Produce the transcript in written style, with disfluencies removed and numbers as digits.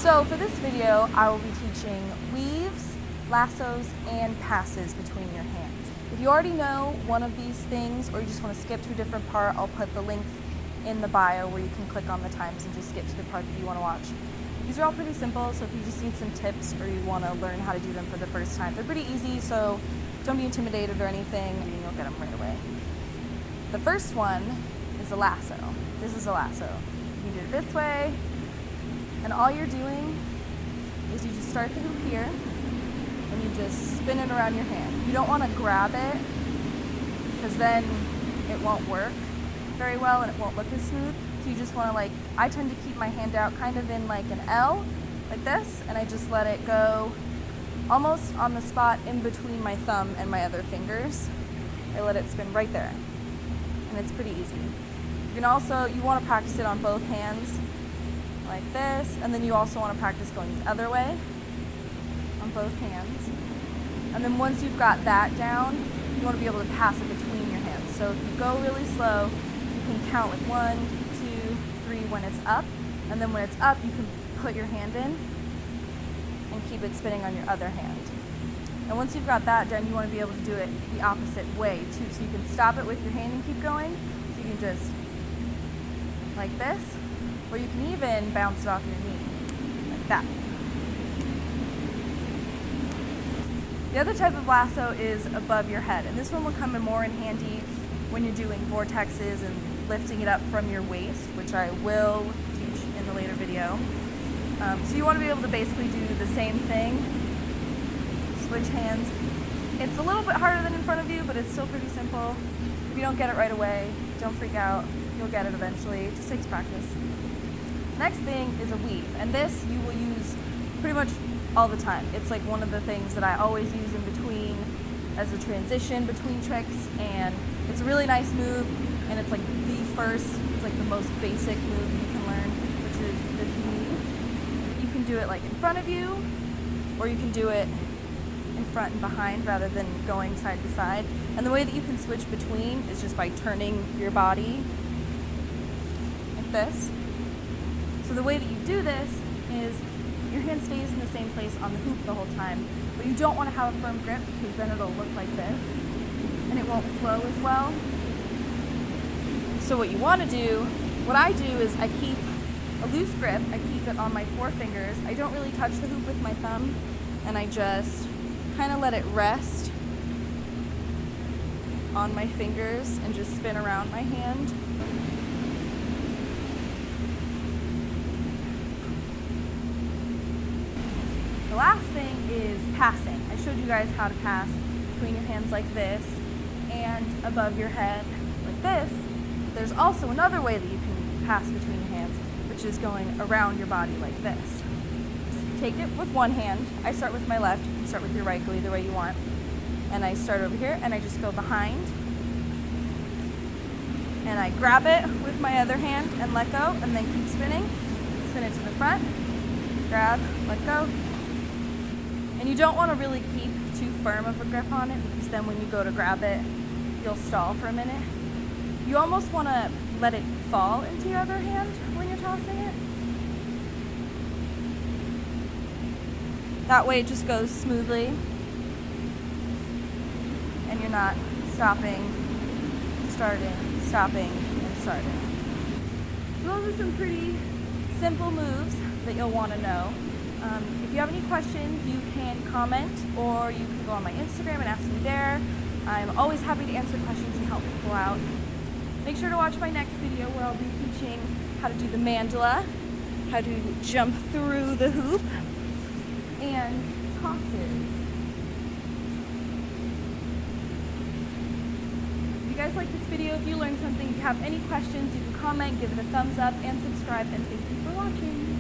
So for this video, I will be teaching weaves, lassos, and passes between your hands. If you already know one of these things or you just want to skip to a different part, I'll put the links in the bio where you can click on the times and just skip to the part that you want to watch. These are all pretty simple, so if you just need some tips or you want to learn how to do them for the first time, they're pretty easy, so don't be intimidated or anything, and you'll get them right away. The first one is a lasso. This is a lasso. You do it this way, and all you're doing is you just start the hoop here, and you just spin it around your hand. You don't want to grab it, because then it won't work very well and it won't look as smooth. So you just want to, I tend to keep my hand out kind of in like an L, like this, and I just let it go almost on the spot in between my thumb and my other fingers. I let it spin right there, and it's pretty easy. You want to practice it on both hands, like this, and then you also want to practice going the other way on both hands. And then once you've got that down, you want to be able to pass it between your hands. So if you go really slow, you can count like 1, 2, 3 when it's up, and then when it's up, you can put your hand in and keep it spinning on your other hand. And once you've got that done, you want to be able to do it the opposite way too. So you can stop it with your hand and keep going. So you can just like this, or you can even bounce it off your knee, like that. The other type of lasso is above your head, and this one will come in more in handy when you're doing vortexes and lifting it up from your waist, which I will teach in the later video. So you want to be able to basically do the same thing, switch hands. It's a little bit harder than in front of you, but it's still pretty simple. If you don't get it right away, don't freak out. You'll get it eventually. It just takes practice. Next thing is a weave, and this you will use pretty much all the time. It's like one of the things that I always use in between as a transition between tricks, and it's a really nice move, and it's like it's like the most basic move you can learn, which is the weave. You can do it like in front of you, or you can do it in front and behind rather than going side to side. And the way that you can switch between is just by turning your body like this. So the way that you do this is your hand stays in the same place on the hoop the whole time, but you don't want to have a firm grip because then it'll look like this and it won't flow as well. So what you want to do, what I do is I keep a loose grip, I keep it on my 4 fingers. I don't really touch the hoop with my thumb, and I just kind of let it rest on my fingers and just spin around my hand. The last thing is passing. I showed you guys how to pass between your hands like this and above your head like this. There's also another way that you can pass between your hands, which is going around your body like this. Take it with one hand. I start with my left. You can start with your right, go either way you want. And I start over here and I just go behind. And I grab it with my other hand and let go, and then keep spinning. Spin it to the front, grab, let go. And you don't want to really keep too firm of a grip on it, because then when you go to grab it, you'll stall for a minute. You almost want to let it fall into your other hand when you're tossing it. That way it just goes smoothly and you're not stopping, starting, stopping, and starting. So those are some pretty simple moves that you'll want to know. If you have any questions, you can comment, or you can go on my Instagram and ask me there. I'm always happy to answer questions and help people out. Make sure to watch my next video where I'll be teaching how to do the mandala, how to jump through the hoop, and tosses. If you guys like this video, if you learned something, if you have any questions, you can comment, give it a thumbs up, and subscribe, and thank you for watching.